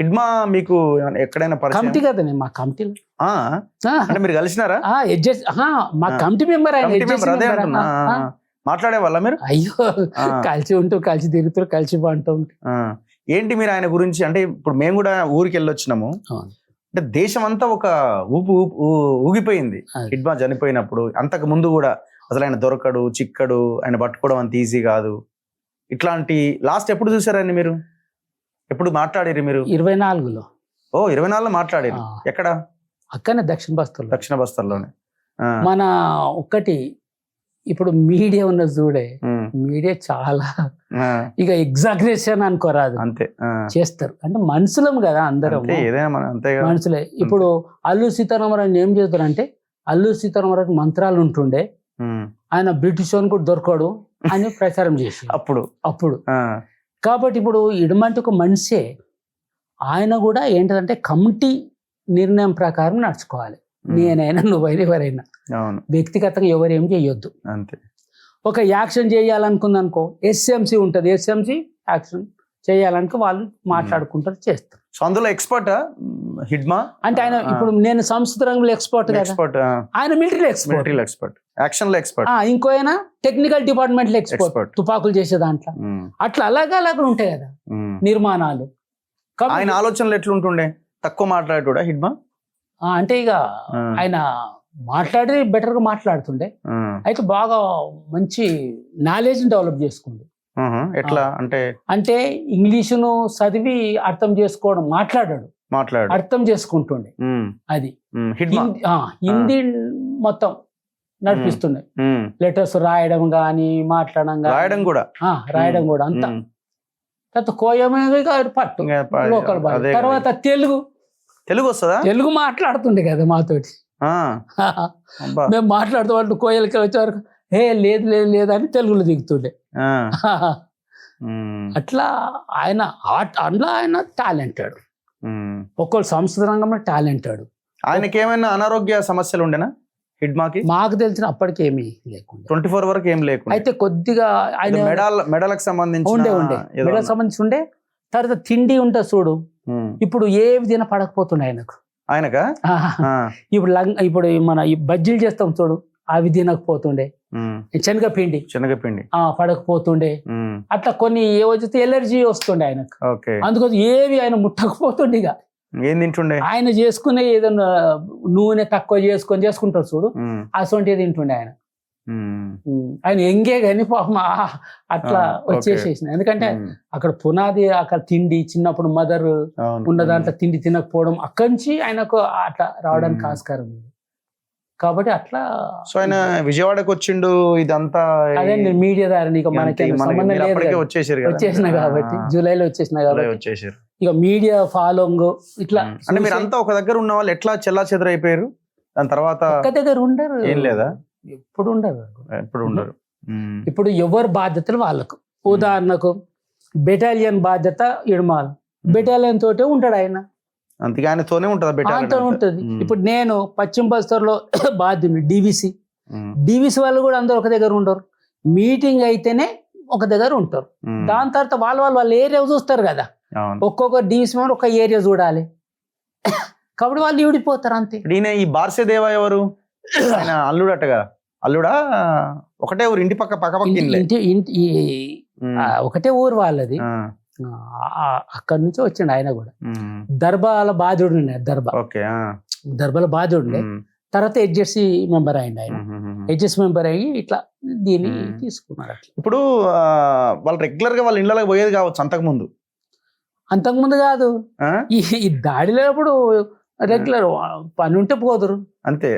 హిడ్మా మీకు ఎక్కడైనా కమిటీ కదా మా కమిటీలో అంటే మీరు కలిసినారా? మా కమిటీ మెంబర్ ఆయన. మాట్లాడే వాళ్ళ మీరు? అయ్యో, కలిసి ఉంటూ కలిసి తిరుగుతూ కలిసి బాగుంటూ. ఏంటి మీరు ఆయన గురించి అంటే ఇప్పుడు మేము కూడా ఊరికి వెళ్ళొచ్చినాము, అంటే దేశం అంతా ఒక ఊగిపోయింది హిడ్మా చనిపోయినప్పుడు. అంతకు ముందు కూడా అసలు ఆయన దొరకడు, చిక్కడు, ఆయన పట్టుకోవడం అంత ఈజీ కాదు. ఇట్లాంటి లాస్ట్ ఎప్పుడు చూసారండి మీరు? ఎప్పుడు మాట్లాడారు మీరు? 24లో. 24లో మాట్లాడారు. ఎక్కడ? అక్కడనే దక్షిణ బస్తర్లోనే. మన ఒక్కటి ఇప్పుడు మీడియా ఉన్న చూడే, మీడియా చాలా ఇక ఎగ్జాగ్రేషన్ అనుకోరాదు, అంతే చేస్తారు. అంటే మనుషులం కదా అందరం, మనుషులే. ఇప్పుడు అల్లు సీతారామరాజు ఏం చేస్తారంటే, అల్లు సీతారామరాజు మంత్రాలు ఉంటుండే, ఆయన బ్రిటిష్ అని కూడా దొరకడు అని ప్రచారం చేసి అప్పుడు కాబట్టి ఇప్పుడు ఇడమంటే ఒక మనిషే, ఆయన కూడా ఏంటంటే కమిటీ నిర్ణయం ప్రకారం నడుచుకోవాలి. నేనైనా నువ్వైనా ఎవరైనా వ్యక్తిగతంగా ఎవరేం చేయొద్దు. అంతే. ఒక యాక్షన్ చేయాలనుకుందనుకో, ఎస్ఎంసి ఉంటుంది, ఎస్ఎంసి యాక్షన్ చేయాలనుకో వాళ్ళు మాట్లాడుకుంటారు, చేస్తారు. సో అందులో ఎక్స్పర్ట్ హిడ్మా అంటే ఆయన ఇప్పుడు నేను సంస్కృత రంగంలో ఎక్స్పర్ట్, ఆయన మిలిటరీ ఎక్స్పర్ట్, యాక్షన్ లో ఎక్స్పర్ట్, ఇంకో ఆయన టెక్నికల్ డిపార్ట్మెంట్ లో ఎక్స్పర్ట్, తుపాకులు చేసే దాంట్లో. అట్లా అలాగా ఉంటాయి కదా నిర్మాణాలు. ఆయన ఆలోచనలు ఎట్లుంటుండే? తక్కువ మాట్లాడేటోడా హిడ్మా? అంటే ఇక ఆయన మాట్లాడి బెటర్ గా మాట్లాడుతుండే, అయితే బాగా మంచి నాలెడ్జ్ డెవలప్ చేసుకుంది. ఎట్లా అంటే ఇంగ్లీషును చదివి అర్థం చేసుకోవడం, మాట్లాడాడు, అర్థం చేసుకుంటుండే. అది హిందీ మొత్తం నడిపిస్తుండే. లెటర్స్ రాయడం గాని మాట్లాడడం కూడా అంతా. తర్వాత కోయమే పట్టు లోకల్ భాష. తర్వాత తెలుగు వస్తుందా? తెలుగు మాట్లాడుతుండే కదా మాతోటి. మేము మాట్లాడుతూ వాళ్ళు కోయలకి వచ్చేవరకు లేదు అని తెలుగులో దిగుతుండే. అట్లా ఆయన టాలెంటెడ్. ఒక్కొక్కరు సంస్కృత రంగంలో టాలెంటెడ్. ఆయనకి ఏమైనా అనారోగ్య సమస్యలు ఉండేనా హిడ్మాకి? మాకు తెలిసిన అప్పటికి ఏమీ లేకుండా, 24 వరకు ఏం లేకుండా. అయితే కొద్దిగా ఆయన మెడలకు సంబంధించి మెడలకు సంబంధించి ఉండే. తర్వాత తిండి ఉంటుంది చూడు, ఇప్పుడు ఏవి తిన పడకపోతుండే ఆయనకా. ఇప్పుడు మన బజ్జీలు చేస్తాం చూడు, అవి తినకపోతుండే. శనగపిండి పడకపోతుండే. అట్లా కొన్ని ఏవైతే ఎలర్జీ వస్తుండే ఆయనకు. అందుకోసం ఏవి ఆయన ముట్టకపోతుండే. ఇక ఏం తింటుండే? ఆయన చేసుకునే ఏదైనా నూనె తక్కువ చేసుకుంటాడు చూడు, అసొంటిది తింటుండే ఆయన. ఆయన ఎంగే కానీ పాపం అట్లా వచ్చేసేసిన. ఎందుకంటే అక్కడ పునాది, అక్కడ తిండి చిన్నప్పుడు మదర్ ఉన్న దాంట్లో తిండి తినకపోవడం, అక్కడి నుంచి ఆయనకు అట్లా రావడానికి ఆస్కారం ఉంది. కాబట్టి అట్లా సో ఆయన విజయవాడకు వచ్చిండు. ఇదంతా అదే మీడియా ద్వారా నీకు మనకి సంబంధం లేదు, వచ్చేసిన కాబట్టి జూలైలో వచ్చేసిన కాబట్టి ఇక మీడియా ఫాలోయింగ్ ఇట్లా. అంటే మీరు అంతా ఒక దగ్గర ఉన్న వాళ్ళు ఎట్లా చెల్లా చెదరైపోయారు? దాని తర్వాత ఒక దగ్గర ఉండరు, ఏం లేదా? ఎప్పుడు ఉండరు. ఇప్పుడు ఎవరి బాధ్యతలు వాళ్ళకు. ఉదాహరణకు బెటాలియన్ బాధ్యత ఇడమాల్, బెటాలియన్ తోటే ఉంటాడు ఆయన, అందుకే ఆయనతోనే ఉంటుంది. ఇప్పుడు నేను పశ్చిమ బస్తర్లో బాధ్యుని డివిసి వాళ్ళు కూడా అందరూ ఒక దగ్గర ఉండరు. మీటింగ్ అయితేనే ఒక దగ్గర ఉంటారు. దాని తర్వాత వాళ్ళు ఏరియా చూస్తారు కదా, ఒక్కొక్క డివిసి మెంబర్ ఒక ఏరియా చూడాలి. కాబట్టి వాళ్ళు విడిపోతారు అంతే. ఈ బార్సేదేవా ఎవరు? ఆయన అల్లుడటగా. అల్లుడా? ఒకటే ఊరు, ఇంటి పక్క ఒకటే ఊరు వాళ్ళది. అక్కడి నుంచి వచ్చిండు ఆయన కూడా. దర్బాల బాధ్యుడు దర్బాల బాధ్యుడు. తర్వాత హెచ్ఎస్సి మెంబర్ అయ్యిండు ఆయన. హెచ్ఎస్సి మెంబర్ అయ్యి ఇట్లా దీన్ని తీసుకున్నారు. ఇప్పుడు వాళ్ళు రెగ్యులర్ గా వాళ్ళ ఇళ్ళకి పోయేది కావచ్చు అంతకుముందు కాదు. ఈ దాడిలో ఇప్పుడు రెగ్యులర్ పని ఉంటే పోదురు అంతే.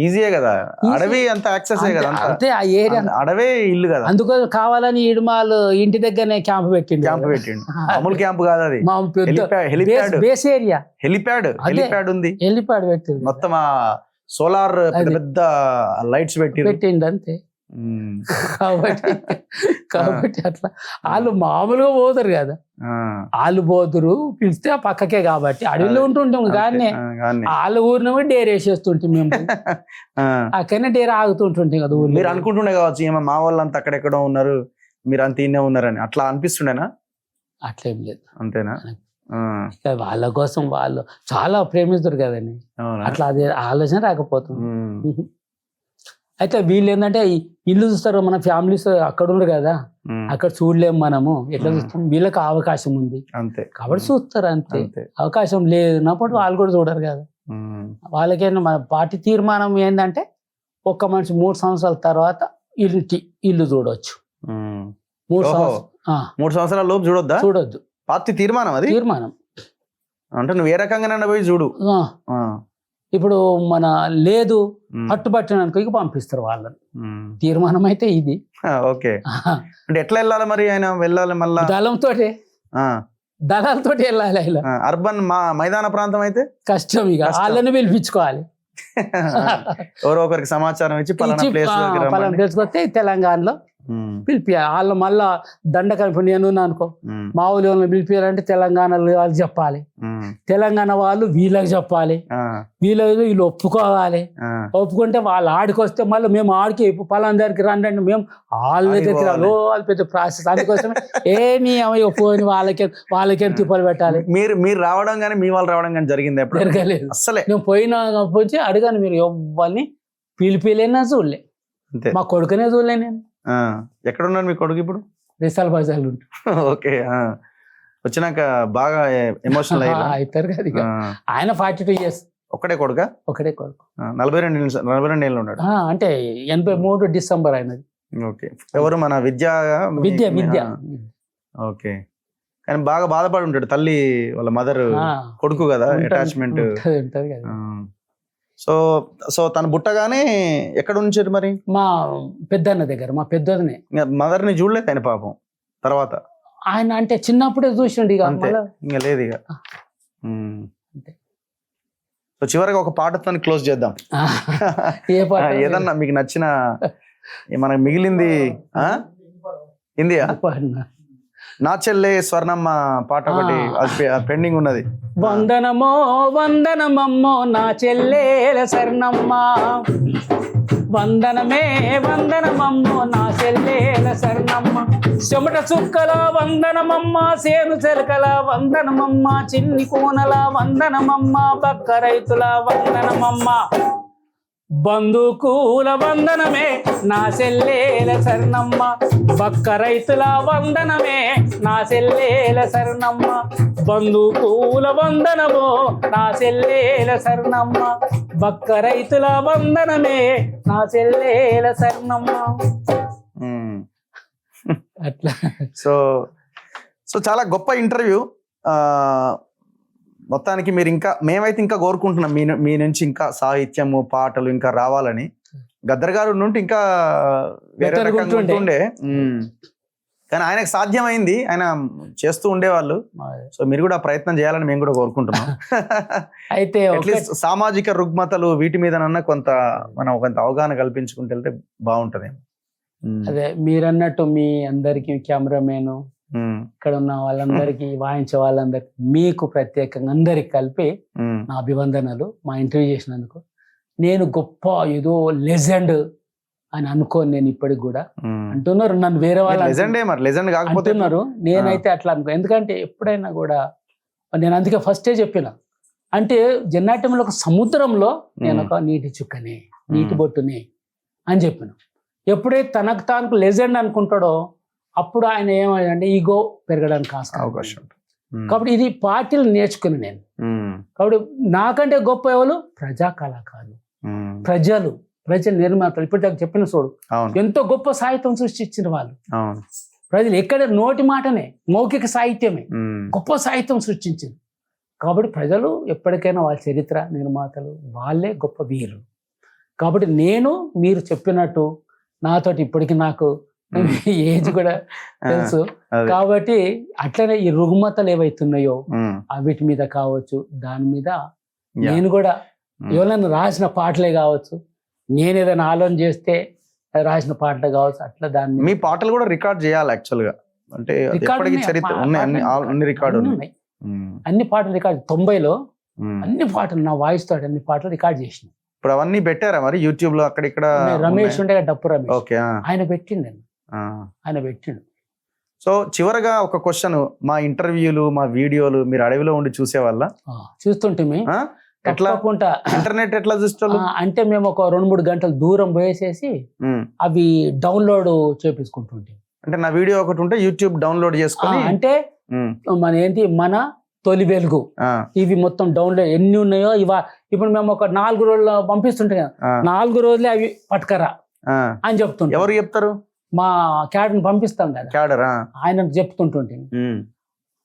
ఈజీయే కదా, అడవి అంత యాక్సెస్ కదా, అంతే. ఆ ఏరియా అడవే ఇల్లు కదా, అందుకోసం కావాలని ఇడమాలు ఇంటి దగ్గరనే క్యాంప్ పెట్టిండు. మామూలు క్యాంప్ కాదు అది, బేస్ ఏరియా. హెలిప్యాడ్ ఉంది, హెలిప్యాడ్ పెట్టిండు. మొత్తం సోలార్ పెద్ద లైట్స్ పెట్టిండు అంతే. కాబట్టి అట్లా వాళ్ళు మామూలుగా పోతారు కదా, వాళ్ళు పోతురు పిలిస్తే ఆ పక్కకే. కాబట్టి అడవిలో ఉంటుంటాం కానీ వాళ్ళ ఊరిని కూడా డేర్ వేసేస్తుంటాం మేము. అక్కడనే డేర్ ఆగుతుంటుంటాం కదా ఊరు. మీరు అనుకుంటుండే కావచ్చు ఏమో మా వాళ్ళంతా అక్కడెక్కడో ఉన్నారు, మీరు అంత ఇన్నే ఉన్నారని, అట్లా అనిపిస్తుండేనా? అట్లేం లేదు. అంతేనా? వాళ్ళ కోసం వాళ్ళు చాలా ప్రేమిస్తారు కదండి, అట్లా అది ఆలోచన రాకపోతుంది. అయితే వీళ్ళు ఏంటంటే ఇల్లు చూస్తారు, మన ఫ్యామిలీస్ అక్కడ ఉండరు కదా, అక్కడ చూడలేము మనము, ఎట్లా చూస్తాం, వీళ్ళకి అవకాశం ఉంది అంతే కాబట్టి చూస్తారు అంతే. అవకాశం లేనప్పుడు వాళ్ళు కూడా చూడరు కదా. వాళ్ళకైనా మన పార్టీ తీర్మానం ఏంటంటే ఒక్క మనిషి 3 సంవత్సరాల తర్వాత ఇల్లు చూడవచ్చు. 3 సంవత్సరాల లోపు చూడొద్దు పార్టీ తీర్మానం, అది తీర్మానం అంటే నువ్వు ఏ రకంగా పోయి చూడు. ఇప్పుడు మన లేదు పట్టుబట్టిన ఇక పంపిస్తారు వాళ్ళని. తీర్మానం అయితే ఇది. ఓకే, అంటే ఎట్లా వెళ్ళాలి మరి? ఆయన వెళ్ళాలి మళ్ళా దళాలతో వెళ్ళాలి. అర్బన్ మైదాన ప్రాంతం అయితే కష్టం, ఇక వాళ్ళని పిలిపించుకోవాలి. ఎవరో ఒకరికి సమాచారం ఇచ్చి పలానా ప్లేస్ వస్తే తెలంగాణలో పిలిపియాలి. వాళ్ళు మళ్ళా దండకం. ఇప్పుడు నేను అనుకో మా ఊళ్ళో వాళ్ళని పిలిపియాలంటే తెలంగాణలో వాళ్ళు చెప్పాలి, తెలంగాణ వాళ్ళు వీళ్ళకి చెప్పాలి, వీళ్ళు ఒప్పుకోవాలి. ఒప్పుకుంటే వాళ్ళు ఆడికి వస్తే మళ్ళీ మేము ఆడికి పలానా దగ్గరికి రండి అంటే మేము వాళ్ళ దగ్గరికి వాళ్ళ పెద్ద ప్రాసెస్. అందుకోసమే ఏమి ఒప్పుకొని వాళ్ళకేం తిప్పలు పెట్టాలి. మీరు రావడం కానీ మీ వాళ్ళు రావడం కానీ జరిగింది ఎప్పుడు? జరగలేదు అసలే. నేను పోయినా పోయి అడిగాను, మీరు ఎవరిని పిలిపిలేనా చూడలే, మా కొడుకునే చూడలే నేను. ఎక్కడ ఉన్నారు మీ కొడుకు ఇప్పుడు? రిసాల్ బజార్లో ఉంటాడు. ఓకే, వచ్చినాక బాగా ఎమోషనల్ అవుతారు కదా. ఆయన 42 years. ఒకటే కొడుకు? 42 ఏళ్ళు ఉన్నాడు. అంటే 83 డిసెంబర్ అయినది. ఓకే, ఎవరు మన విద్య. ఓకే, కానీ బాగా బాధపడి ఉంటాడు. తల్లి వాళ్ళ మదర్ కొడుకు కదా, అటాచ్మెంట్ ఉంటది కదా. సో తను పుట్టగానే ఎక్కడ ఉంచారు మరి? మా పెద్దన్న దగ్గర. మా పెద్దనే. మదర్ ని చూడలేదు ఆయన పాపం తర్వాత? ఆయన అంటే చిన్నప్పుడే చూసిండు, ఇక ఇంకా లేదు ఇక. సో చివరిగా ఒక పాటతో క్లోజ్ చేద్దాం. ఏ పాట? ఏదన్నా మీకు నచ్చిన, మనకు మిగిలింది హిందీయా? నా చెల్లె స్వర్ణమ్మ పాట ఒకటి పెండింగ్ ఉన్నది. వందనమో వందనమమ్మో నా చెల్లెల స్వర్ణమ్మ, వందనమే వందనమమ్మో నా చెల్లెల స్వర్ణమ్మ, చెమట చుక్కల వందనమమ్మ, సేను చెలకల వందనమమ్మ, చిన్ని కూనల వందనమమ్మ, బక్క రైతుల వందనమమ్మ, బంధుకూల వందనమే నా చెల్లెల స్వర్ణమ్మ, బక్క రైతుల వందనమే నా చెల్లెల స్వర్ణమ్మ, బంధుకూల వందనమో నా చెల్లెల స్వర్ణమ్మ, బక్క రైతుల వందనమే నా చెల్లెల స్వర్ణమ్మ. అట్లా. సో చాలా గొప్ప ఇంటర్వ్యూ. మొత్తానికి మీరు మేమైతే ఇంకా కోరుకుంటున్నాం మీ నుంచి ఇంకా సాహిత్యము, పాటలు ఇంకా రావాలని. గద్దర్ గారు నుండి ఇంకా వేరే రకంగా ఉంటుండే, కానీ ఆయనకు సాధ్యమైంది, ఆయన చేస్తూ ఉండేవాళ్ళు. సో మీరు కూడా ప్రయత్నం చేయాలని మేము కూడా కోరుకుంటున్నాం. అయితే అట్లీస్ట్ సామాజిక రుగ్మతలు వీటి మీదనన్నా మనం కొంత అవగాహన కల్పించుకుంటూ వెళ్తే బాగుంటది. అదే మీరన్నట్టు మీ అందరికి కెమెరామెన్, ఇక్కడ ఉన్న వాళ్ళందరికీ, వాయించే వాళ్ళందరికి, మీకు ప్రత్యేకంగా అందరికి కలిపి నా అభివందనలు. మా ఇంటర్వ్యూ చేసినందుకు. నేను గొప్ప ఏదో లెజెండ్ అని అనుకోను నేను ఇప్పటికి కూడా. అంటున్నారు నన్ను వేరే వాళ్ళు అంటున్నారు, నేనైతే అట్లా అనుకో. ఎందుకంటే ఎప్పుడైనా కూడా నేను అందుకే ఫస్టే చెప్పిన, అంటే జన్నాట్యంలో ఒక సముద్రంలో నేను ఒక నీటి చుక్కనే, నీటి బొట్టునే అని చెప్పిన. ఎప్పుడైతే తనకు తాను లెజెండ్ అనుకుంటాడో అప్పుడు ఆయన ఏమంటే ఈగో పెరగడానికి అవకాశం. కాబట్టి ఇది పార్టీలు నేర్చుకుని నేను. కాబట్టి నాకంటే గొప్ప ఎవరు? ప్రజా కళాకారులు, ప్రజల నిర్మాతలు. ఇప్పుడు చెప్పిన చూడు, ఎంతో గొప్ప సాహిత్యం సృష్టించిన వాళ్ళు. ప్రజలు ఎక్కడ నోటి మాటనే, మౌఖిక సాహిత్యమే గొప్ప సాహిత్యం సృష్టించింది. కాబట్టి ప్రజలు ఎప్పటికైనా వాళ్ళ చరిత్ర నిర్మాతలు వాళ్ళే గొప్ప వీరులు. కాబట్టి నేను మీరు చెప్పినట్టు నాతోటి ఇప్పటికి నాకు ఏజ్ కూడా తెలుసు. కాబట్టి అట్లనే ఈ రుగ్మతలు ఏవైతున్నాయో వీటి మీద కావచ్చు, దాని మీద నేను కూడా ఎవరైనా రాసిన పాటలే కావచ్చు, నేను ఏదైనా ఆలోచన చేస్తే రాసిన పాటలు కావచ్చు, అట్లా దాన్ని. మీ పాటలు కూడా రికార్డ్ చేయాలి యాక్చువల్ గా. అంటే అన్ని పాటలు రికార్డ్ 90లో అన్ని పాటలు నా వాయిస్ తోటి అన్ని పాటలు రికార్డ్ చేసిన. ఇప్పుడు అవన్నీ పెట్టారా మరి యూట్యూబ్ లో? అక్కడ ఇక్కడ రమేష్ ఉండే డప్పు రమేష్, ఆయన పెట్టిండు. సో చివరగా ఒక క్వశ్చన్, మా ఇంటర్వ్యూలు మా వీడియోలు మీరు అడవిలో ఉండి చూసేవాళ్ళ? చూస్తుంటే ఎట్లా ఇంటర్నెట్ ఎట్లా చూస్తారు? అంటే మేము ఒక 2-3 గంటలు దూరం పోయేసేసి అవి డౌన్లోడ్ చేపించుకుంటుంటే, అంటే నా వీడియో ఒకటి ఉంటే యూట్యూబ్ డౌన్లోడ్ చేసుకొని, అంటే మన ఏంటి మన తొలి వెలుగు ఇవి మొత్తం డౌన్లోడ్ ఎన్ని ఉన్నాయో ఇప్పుడు మేము ఒక 4 రోజులు పంపిస్తుంటే 4 రోజులే అవి పట్టుకరా అని చెప్తుంటాం. ఎవరు చెప్తారు? మా క్యాడర్ని పంపిస్తాం కదా, క్యాడరా ఆయన చెప్తుంటుంటే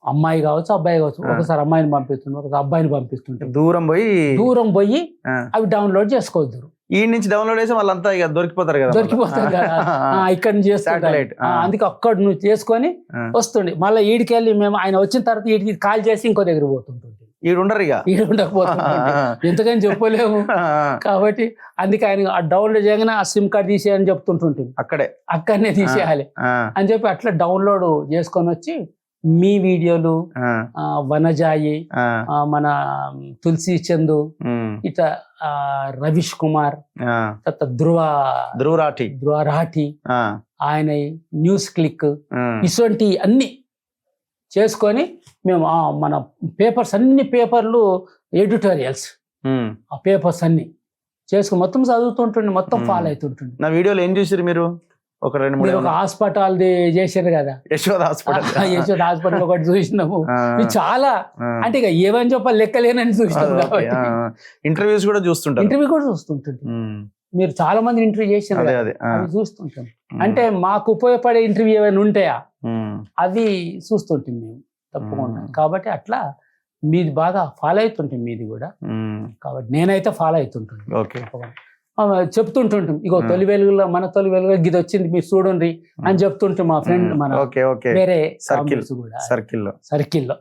అమ్మాయి కావచ్చు అబ్బాయి కావచ్చు, ఒకసారి అమ్మాయిని పంపిస్తుంటే ఒకసారి అబ్బాయిని పంపిస్తుంటే దూరం పోయి అవి డౌన్లోడ్ చేసుకోవద్దు. ఈ నుంచి డౌన్లోడ్ చేసి వాళ్ళంతా ఇక దొరికిపోతారు కదా ఇక్కడ నుంచి చేసుకుంటారు. అందుకే అక్కడ నువ్వు చేసుకొని వస్తుండే, మళ్ళీ ఈడికెళ్ళి మేము ఆయన వచ్చిన తర్వాత ఈడికి కాల్ చేసి ఇంకో దగ్గర పోతుంటుంది. ఈడుండరు ఇక, ఈడుండకపోతుంటుంది, ఎంతకని చెప్పలేము. కాబట్టి అందుకే ఆయన డౌన్లోడ్ చేయగానే ఆ సిమ్ కార్డ్ తీసేయని చెప్తుంటుంటుంది, అక్కడనే తీసేయాలి అని చెప్పి అట్లా డౌన్లోడ్ చేసుకొని వచ్చి మీ వీడియోలు, వనజాయి, మన తులసి చందు, ఇట్లా రవిష్ కుమార్, తర్వాత ధ్రువరాఠి ఆయన న్యూస్ క్లిక్, ఇటువంటి అన్ని చేసుకొని మేము మన పేపర్స్ అన్ని పేపర్లు ఎడిటోరియల్స్ ఆ పేపర్స్ అన్ని చేసుకుని మొత్తం చదువుతుంటుండే, మొత్తం ఫాలో అవుతుంటుండే. నా వీడియోలో ఏం చూసారు మీరు? ఒక హాస్పిటల్ చేశారు కదా, యశోద హాస్పిటల్ ఒకటి చూసినాము. చాలా అంటే ఇక ఏమని చెప్పాలి లెక్కలేనని చూసినాము. కాబట్టి ఇంటర్వ్యూస్ కూడా చూస్తుంటుంది. మీరు చాలా మంది ఇంటర్వ్యూ చేశారు, అవి చూస్తుంటాం. అంటే మాకు ఉపయోగపడే ఇంటర్వ్యూ ఏమైనా ఉంటాయా అవి చూస్తుంటాం మేము తప్పకుండా. కాబట్టి అట్లా మీది బాగా ఫాలో అవుతుంటాం, మీది కూడా. కాబట్టి నేనైతే ఫాలో అవుతుంటాను, చెప్తుంటుంటాం. ఇగో తొలి వెలుగులో మన తొలి వెలుగులో గిది వచ్చింది మీరు చూడండి అని చెప్తుంటాం మా ఫ్రెండ్, మన వేరే సర్కిల్లో.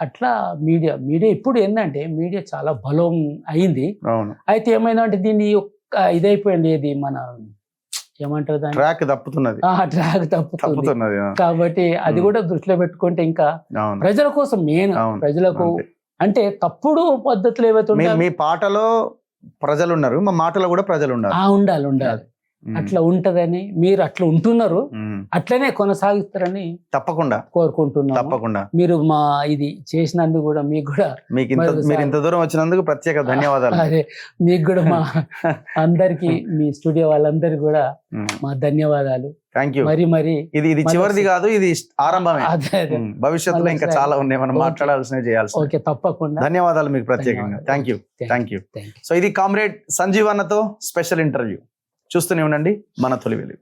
అట్లా మీడియా ఇప్పుడు ఏంటంటే మీడియా చాలా బలం అయింది. అయితే ఏమైనా అంటే దీన్ని ఇదైపోయింది, ఏది మన ఏమంటారు దాన్ని, ట్రాక్ తప్పుతున్నది. కాబట్టి అది కూడా దృష్టిలో పెట్టుకుంటే ఇంకా ప్రజల కోసం ప్రజలకు అంటే తప్పుడు పద్ధతులు ఏవైతే మీ పాటలో ప్రజలు ఉన్నారు, మా మాటలో కూడా ప్రజలు ఉన్నారు. ఉండాలి అట్లా ఉంటదని, మీరు అట్లా ఉంటున్నారు, అట్లనే కొనసాగిస్తారని తప్పకుండా కోరుకుంటున్నాను. తప్పకుండా మీరు మా ఇది చేసినందుకు కూడా మీకు కూడా, మీరు ఇంత దూరం వచ్చినందుకు ప్రత్యేక ధన్యవాదాలు. అదే మీకు కూడా మా అందరికి, మీ స్టూడియో వాళ్ళందరికీ కూడా మా ధన్యవాదాలు. Thank you. మరి ఇది చివరిది కాదు, ఇది ఆరంభమే. భవిష్యత్తులో ఇంకా చాలా ఉన్నాయి మనం మాట్లాడాల్సినవి, చేయాల్సి. ఓకే, తప్పకుండా ధన్యవాదాలు మీకు ప్రత్యేకంగా. Thank you. సో ఇది కామ్రేడ్ సంజీవ్ అన్నతో స్పెషల్ ఇంటర్వ్యూ. చూస్తూనే ఉండండి మన తొలి వెలుగు.